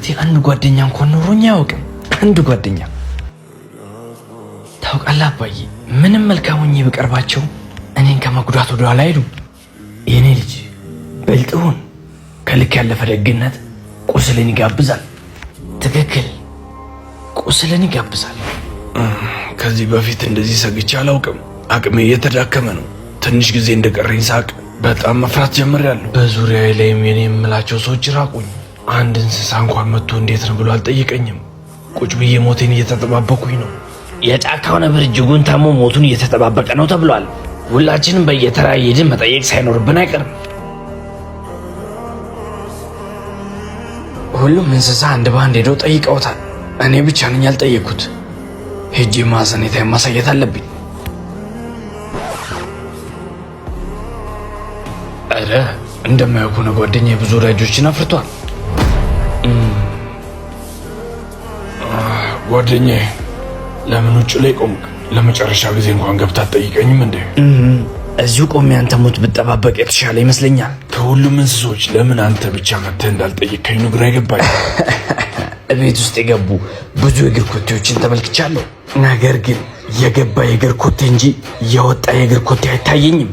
በህይወቴ አንድ ጓደኛ እንኳን ኖሮኝ አያውቅም። አንድ ጓደኛ። ታውቃለህ አባዬ፣ ምንም መልካም ሆኜ ብቀርባቸው እኔን ከመጉዳት ወደ ኋላ አይሉም። የኔ ልጅ በልጥሁን ከልክ ያለፈ ደግነት ቁስልን ይጋብዛል። ትክክል፣ ቁስልን ይጋብዛል። ከዚህ በፊት እንደዚህ ሰግቼ አላውቅም። አቅሜ እየተዳከመ ነው። ትንሽ ጊዜ እንደቀረኝ ሳቅ በጣም መፍራት ጀምሬያለሁ። በዙሪያዬ ላይም የኔ የምላቸው ሰዎች ራቁኝ። አንድ እንስሳ እንኳን መጥቶ እንዴት ነው ብሎ አልጠየቀኝም። ቁጭ ብዬ ሞቴን እየተጠባበኩኝ ነው። የጫካው ነብር እጅጉን ታሞ ሞቱን እየተጠባበቀ ነው ተብሏል። ሁላችንም በየተራ ሄድን መጠየቅ ሳይኖርብን አይቀርም። ሁሉም እንስሳ አንድ በአንድ ሄደው ጠይቀውታል። እኔ ብቻ ነኝ ያልጠየቅኩት። ሄጄ ማዘኔታ ማሳየት አለብኝ። አረ እንደማየው ከሆነ ጓደኛዬ ብዙ ወዳጆችን አፍርቷል። ጓደኛዬ ለምን ውጭ ላይ ቆምክ? ለመጨረሻ ጊዜ እንኳን ገብታ አትጠይቀኝም እንዴ? እዚሁ ቆሜ አንተ ሞት ብጠባበቅ የተሻለ ይመስለኛል። ከሁሉም እንስሶች ለምን አንተ ብቻ መጥተህ እንዳልጠየቀኝ ነው ግራ የገባኝ። ቤት ውስጥ የገቡ ብዙ የእግር ኮቴዎችን ተመልክቻለሁ። ነገር ግን የገባ የእግር ኮቴ እንጂ የወጣ የእግር ኮቴ አይታየኝም።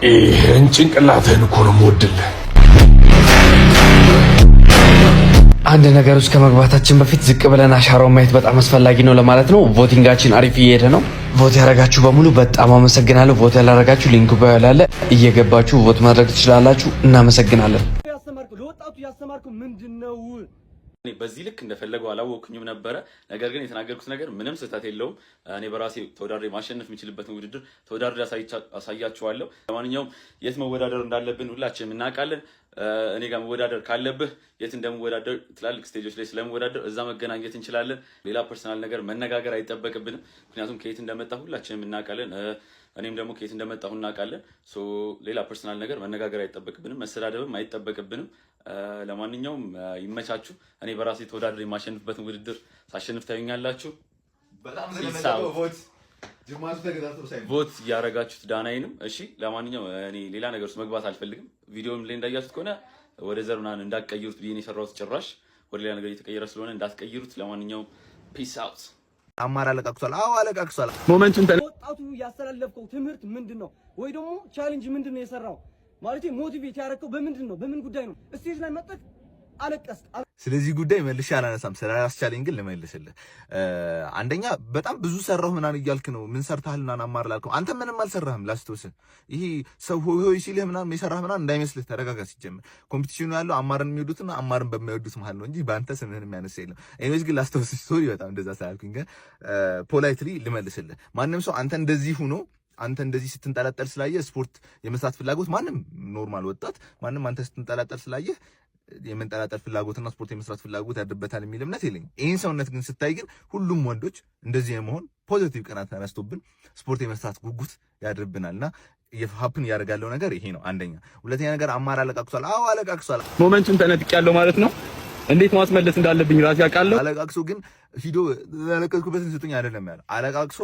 ይህን ጭንቅላትህን እኮ ነው የምወድልህ። አንድ ነገር ውስጥ ከመግባታችን በፊት ዝቅ ብለን አሻራውን ማየት በጣም አስፈላጊ ነው ለማለት ነው። ቮቲንጋችን አሪፍ እየሄደ ነው። ቮት ያደረጋችሁ በሙሉ በጣም አመሰግናለሁ። ቮት ያላደረጋችሁ ሊንኩ ባያላለ እየገባችሁ ቮት ማድረግ ትችላላችሁ። እናመሰግናለን። ለወጣቱ ያስተማርኩ ምንድነው? እኔ በዚህ ልክ እንደፈለገው አላወቅኩኝም ነበረ። ነገር ግን የተናገርኩት ነገር ምንም ስህተት የለውም። እኔ በራሴ ተወዳድሬ ማሸነፍ የሚችልበትን ውድድር ተወዳድሬ አሳያችኋለሁ። ለማንኛውም የት መወዳደር እንዳለብን ሁላችንም እናውቃለን። እኔ ጋር መወዳደር ካለብህ የት እንደምወዳደር ትላልቅ ስቴጆች ላይ ስለምወዳደር እዛ መገናኘት እንችላለን። ሌላ ፐርሰናል ነገር መነጋገር አይጠበቅብንም። ምክንያቱም ከየት እንደመጣ ሁላችንም እናውቃለን። እኔም ደግሞ ከየት እንደመጣሁ እናውቃለን። ሌላ ፐርሰናል ነገር መነጋገር አይጠበቅብንም፣ መሰዳደብም አይጠበቅብንም። ለማንኛውም ይመቻችሁ። እኔ በራሴ ተወዳድሬ የማሸንፍበትን ውድድር ሳሸንፍ ታዩኛላችሁ። ቮት እያደረጋችሁት ዳናይንም። እሺ፣ ለማንኛውም እኔ ሌላ ነገር ውስጥ መግባት አልፈልግም። ቪዲዮም ላይ እንዳያችሁት ከሆነ ወደ ዘር ምናምን እንዳትቀይሩት ብዬ ነው የሰራሁት። ጭራሽ ወደ ሌላ ነገር እየተቀየረ ስለሆነ እንዳትቀይሩት። ለማንኛውም ፒስ አውት። አማራ አለቃቅሷል። አዎ አለቃቅሷል። ሞመንቱን ወጣቱ ያስተላለፍከው ትምህርት ምንድነው? ወይ ደግሞ ቻሌንጅ ምንድነው የሰራው? ማለት ሞቲቬት ያደረከው በምንድን ነው? በምን ጉዳይ ነው? ስቴጅ ላይ መጣህ አለቀስክ። ስለዚህ ጉዳይ መልሼ አላነሳም። ስላስቻለኝ ግን ልመልስልህ። አንደኛ በጣም ብዙ ሰራሁ ምናምን እያልክ ነው። ምን ሰርተሃል ምናምን አማር ላልከው አንተ ምንም አልሰራህም። ላስተውስህ ይሄ ሰው ሆይ ሲልህ ምናምን የሰራህ ምናምን እንዳይመስልህ። ተረጋጋ። ሲጀምር ኮምፒቲሽኑ ያለው አማርን የሚወዱትና አማርን በማይወዱት መሀል ነው እንጂ በአንተ ስምህን የሚያነሳ የለም። ኤኒዌይስ ግን ላስተውስህ። ሶሪ በጣም እንደዛ ስላልኩኝ ግን ፖላይትሊ ልመልስልህ። ማንም ሰው አንተ እንደዚህ ሆኖ አንተ እንደዚህ ስትንጠላጠል ስላየህ ስፖርት የመስራት ፍላጎት ማንም ኖርማል ወጣት ማንም አንተ ስትንጠላጠል ስላየህ የመንጠላጠል ፍላጎትና ስፖርት የመስራት ፍላጎት ያድርበታል የሚል እምነት የለኝም። ይህን ሰውነት ግን ስታይ ግን ሁሉም ወንዶች እንደዚህ የመሆን ፖዚቲቭ ቅናት ተነስቶብን ስፖርት የመስራት ጉጉት ያድርብናልና ሀፕን እያደረጋለው ነገር ይሄ ነው። አንደኛ። ሁለተኛ ነገር አማራ አለቃቅሷል። አዎ አለቃቅሷል። ሞመንቱን ተነጥቄያለሁ ማለት ነው። እንዴት ማስመለስ እንዳለብኝ ራሴ አውቃለሁ። አለቃቅሶ ግን ሂዶ ያለቀስኩበትን ስጡኝ አይደለም ያለ። አለቃቅሶ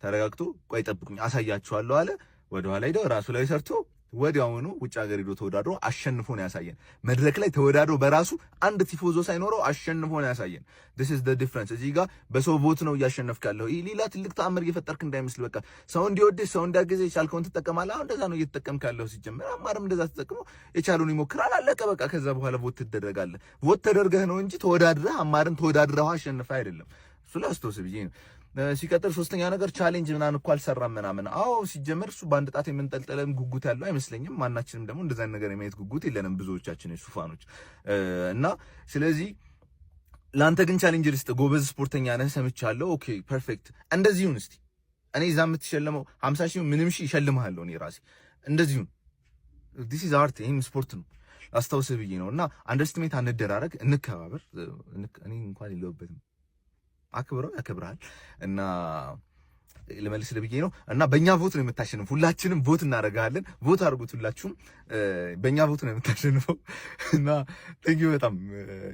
ተረጋግቶ ቆይ ጠብቁኝ አሳያችኋለሁ አለ። ወደኋላ ሄደው ራሱ ላይ ሰርቶ ወዲያውኑ ውጭ ሀገር ሄዶ ተወዳድሮ አሸንፎ ነው ያሳየን። መድረክ ላይ ተወዳድሮ በራሱ አንድ ቲፎዞ ሳይኖረው አሸንፎ ነው ያሳየን። this is the difference። እዚህ ጋር በሰው ቮት ነው እያሸነፍክ ያለው። ይሄ ሌላ ትልቅ ተአምር እየፈጠርክ እንዳይመስል። በቃ ሰው እንዲወድህ ሰው እንዲያግዝህ የቻልከውን ትጠቀማለህ። አሁን እንደዛ ነው እየተጠቀምክ ያለው። ሲጀምር አማርም እንደዛ ተጠቅሞ የቻለውን ይሞክራል። አለቀ በቃ። ከዛ በኋላ ቮት ትደረጋለህ። ቮት ተደርገህ ነው እንጂ ተወዳድረህ አማርን ተወዳድረህ አሸንፈህ አይደለም። እሱ ላስታውስ ብዬ ነው። ሲቀጥል ሶስተኛ ነገር ቻሌንጅ ምናምን እኮ አልሰራም ምናምን። አዎ ሲጀመር እሱ በአንድ ጣት የምንጠልጠለን ጉጉት ያለው አይመስለኝም። ማናችንም ደግሞ እንደዛ ነገር የማየት ጉጉት የለንም ብዙዎቻችን ሱፋኖች እና ስለዚህ ለአንተ ግን ቻሌንጅ ልስጥ። ጎበዝ ስፖርተኛ ነህ ሰምቻለሁ። ኦኬ ፐርፌክት። እንደዚሁን እስቲ እኔ እዛ የምትሸለመው 50 ሺህ ምንም ሺህ እሸልምሃለሁ እኔ ራሴ እንደዚሁን። ዲስ ኢዝ አርት። ይሄም ስፖርት ነው። አስታውስህ ብዬ ነው። እና አንደርስቲሜት አንደራረግ፣ እንከባበር። እኔ እንኳን የለሁበትም አክብረው ያከብራል እና ልመልስልህ ብዬ ነው። እና በእኛ ቮት ነው የምታሸንፈው። ሁላችንም ቮት እናደርጋለን። ቮት አድርጉት ሁላችሁም። በእኛ ቮት ነው የምታሸንፈው እና ቴንኪው በጣም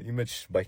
ይመችሽ ባይ